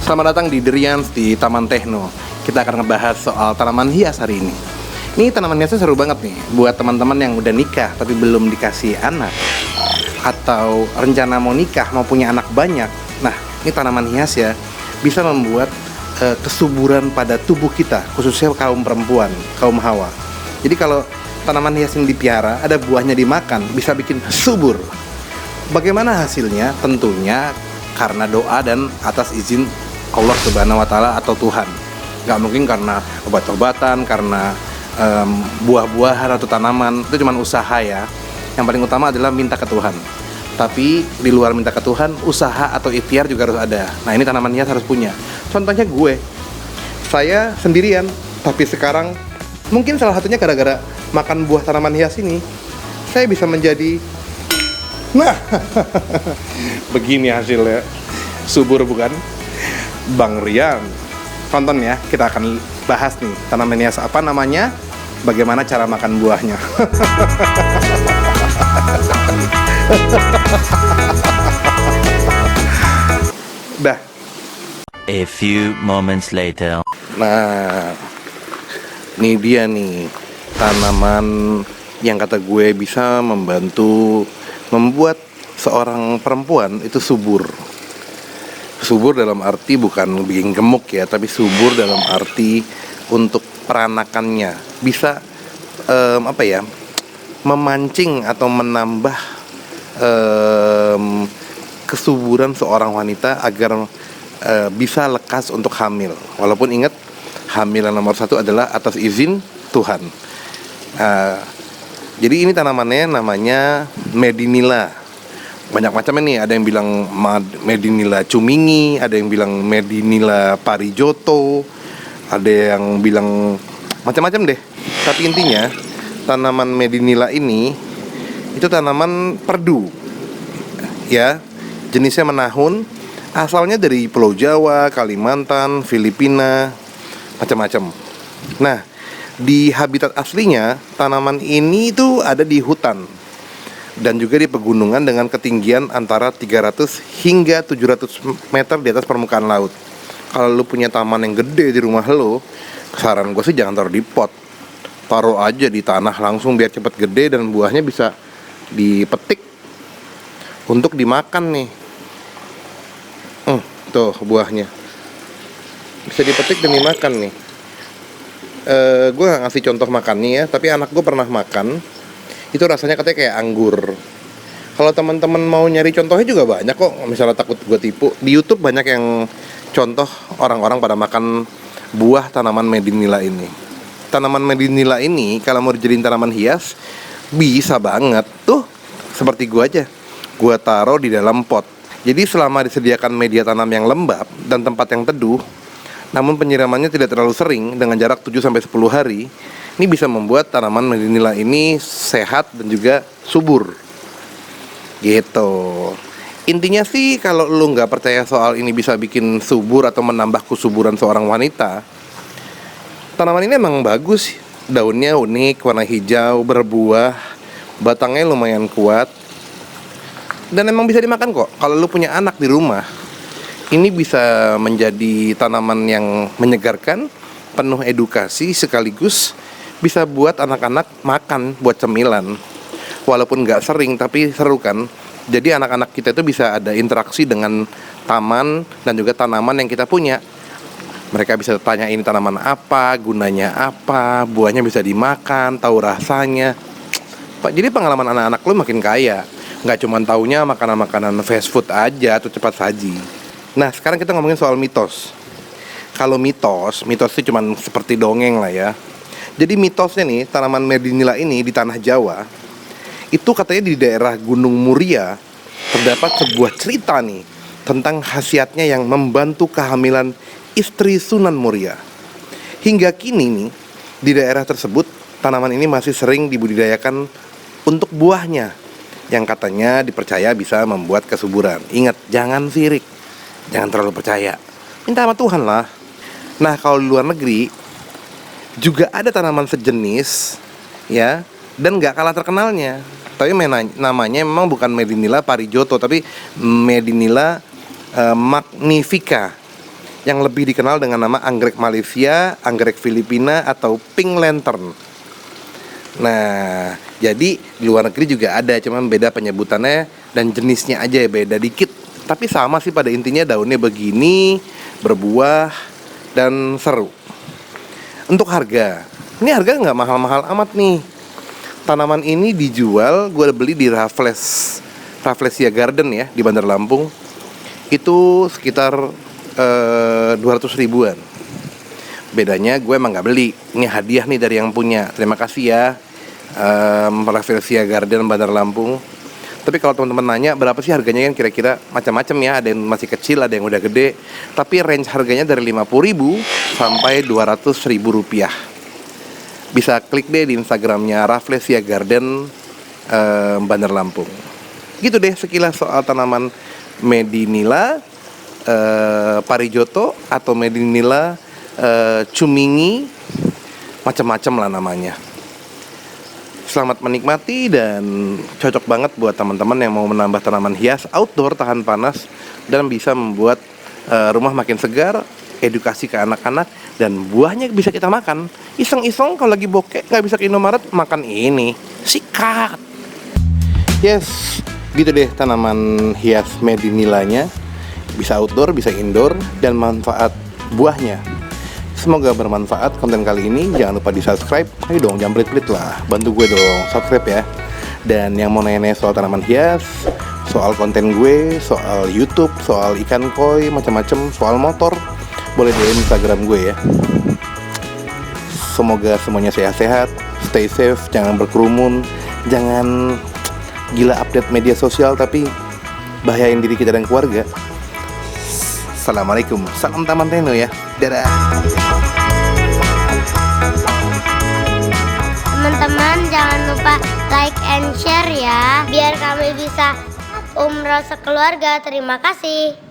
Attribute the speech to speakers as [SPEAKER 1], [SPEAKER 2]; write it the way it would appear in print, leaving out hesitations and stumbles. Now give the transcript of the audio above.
[SPEAKER 1] Selamat datang di Derians di Taman Tekno. Kita akan ngebahas soal tanaman hias hari ini. Ini tanaman hiasnya seru banget nih buat teman-teman yang udah nikah tapi belum dikasih anak, atau rencana mau nikah mau punya anak banyak. Nah, ini tanaman hias ya, bisa membuat kesuburan pada tubuh kita, khususnya kaum perempuan, kaum hawa. Jadi kalau tanaman hias ini dipiara, ada buahnya dimakan, bisa bikin subur. Bagaimana hasilnya? Tentunya karena doa dan atas izin Allah Subhanahu wa Ta'ala atau Tuhan. Nggak mungkin karena obat-obatan, karena buah-buahan atau tanaman. Itu cuma usaha ya. Yang paling utama adalah minta ke Tuhan. Tapi di luar minta ke Tuhan, usaha atau ikhtiar juga harus ada. Nah, ini tanaman hias harus punya. Contohnya saya sendirian, tapi sekarang mungkin salah satunya gara-gara makan buah tanaman hias ini, saya bisa menjadi begini hasilnya. Subur bukan? Bang Rian, tonton ya, kita akan bahas nih tanaman hias apa namanya, bagaimana cara makan buahnya. Dah.
[SPEAKER 2] A few moments later.
[SPEAKER 1] Nah, ini dia nih tanaman yang kata gue bisa membantu membuat seorang perempuan itu subur. Subur dalam arti bukan bikin gemuk ya, tapi subur dalam arti untuk peranakannya bisa memancing atau menambah kesuburan seorang wanita agar bisa lekas untuk hamil. Walaupun ingat, hamil yang nomor satu adalah atas izin Tuhan. Jadi ini tanamannya namanya Medinilla. Banyak macamnya nih, ada yang bilang Medinilla cumingi, ada yang bilang Medinilla parijoto, ada yang bilang macam-macam deh. Tapi intinya tanaman Medinilla ini itu tanaman perdu ya, jenisnya menahun, asalnya dari Pulau Jawa, Kalimantan, Filipina, macam-macam. Nah, di habitat aslinya tanaman ini tuh ada di hutan dan juga di pegunungan dengan ketinggian antara 300 hingga 700 meter di atas permukaan laut. Kalau lu punya taman yang gede di rumah lu, saran gue sih jangan taruh di pot, taruh aja di tanah langsung biar cepet gede dan buahnya bisa dipetik untuk dimakan nih. Tuh buahnya bisa dipetik dan dimakan nih. Gue gak ngasih contoh makannya ya, tapi anak gue pernah makan. Itu rasanya katanya kayak anggur. Kalau teman-teman mau nyari contohnya juga banyak kok. Misalnya takut gue tipu, di YouTube banyak yang contoh orang-orang pada makan buah tanaman Medinilla ini. Tanaman Medinilla ini kalau mau dijadiin tanaman hias bisa banget. Tuh seperti gue aja, gue taruh di dalam pot. Jadi selama disediakan media tanam yang lembab dan tempat yang teduh, namun penyiramannya tidak terlalu sering dengan jarak 7-10 hari, ini bisa membuat tanaman Medinilla ini sehat dan juga subur. Gitu. Intinya sih kalau lu nggak percaya soal ini bisa bikin subur atau menambah kesuburan seorang wanita, tanaman ini emang bagus. Daunnya unik, warna hijau, berbuah, batangnya lumayan kuat, dan emang bisa dimakan kok. Kalau lu punya anak di rumah, ini bisa menjadi tanaman yang menyegarkan, penuh edukasi, sekaligus bisa buat anak-anak makan buat cemilan. Walaupun nggak sering, tapi seru kan. Jadi anak-anak kita itu bisa ada interaksi dengan taman dan juga tanaman yang kita punya. Mereka bisa tanya ini tanaman apa, gunanya apa, buahnya bisa dimakan, tahu rasanya. Jadi pengalaman anak-anak lu makin kaya. Nggak cuma taunya makanan-makanan fast food aja atau cepat saji. Nah, sekarang kita ngomongin soal mitos. Kalau mitos itu cuma seperti dongeng lah ya. Jadi mitosnya nih, tanaman Medinilla ini di tanah Jawa, itu katanya di daerah Gunung Muria terdapat sebuah cerita nih tentang khasiatnya yang membantu kehamilan istri Sunan Muria. Hingga kini nih, di daerah tersebut tanaman ini masih sering dibudidayakan untuk buahnya, yang katanya dipercaya bisa membuat kesuburan. Ingat, jangan sirik, jangan terlalu percaya, minta sama Tuhan lah. Nah, kalau di luar negeri juga ada tanaman sejenis ya, dan gak kalah terkenalnya. Tapi namanya memang bukan Medinilla parijoto, tapi Medinilla magnifica. yang lebih dikenal dengan nama anggrek Malaysia, anggrek Filipina, atau pink lantern. Nah, jadi di luar negeri juga ada, cuman beda penyebutannya dan jenisnya aja ya beda dikit. Tapi sama sih pada intinya, daunnya begini, berbuah, dan seru. Untuk harga, ini harga nggak mahal-mahal amat nih. Tanaman ini dijual, gue beli di Rafflesia Garden ya, di Bandar Lampung. Itu sekitar 200 ribuan. Bedanya gue emang nggak beli, ini hadiah nih dari yang punya. Terima kasih ya, Rafflesia Garden Bandar Lampung. Tapi kalau teman-teman nanya berapa sih harganya, kan kira-kira macam-macam ya. Ada yang masih kecil, ada yang udah gede. Tapi range harganya dari 50.000 sampai 200.000 rupiah. Bisa klik deh di Instagramnya Rafflesia Garden Bandar Lampung. Gitu deh sekilas soal tanaman Medinilla Parijoto atau Medinilla Cumingi, macam-macam lah namanya. Selamat menikmati dan cocok banget buat teman-teman yang mau menambah tanaman hias outdoor tahan panas dan bisa membuat rumah makin segar, edukasi ke anak-anak, dan buahnya bisa kita makan. Iseng-iseng kalau lagi bokeh nggak bisa ke Indomaret, makan ini, sikat. Yes, gitu deh tanaman hias Medinillanya. Bisa outdoor, bisa indoor, dan manfaat buahnya. Semoga bermanfaat konten kali ini. Jangan lupa di subscribe. Ayo dong, jangan pelit-pelit lah. Bantu gue dong, subscribe ya. Dan yang mau nanya soal tanaman hias, soal konten gue, soal YouTube, soal ikan koi, macam-macam, soal motor, boleh DM Instagram gue ya. Semoga semuanya sehat-sehat, stay safe, jangan berkerumun, jangan gila update media sosial tapi bahayain diri kita dan keluarga. Assalamualaikum, salam Taman Teno ya, dadah.
[SPEAKER 3] Teman-teman jangan lupa like and share ya, biar kami bisa umroh sekeluarga. Terima kasih.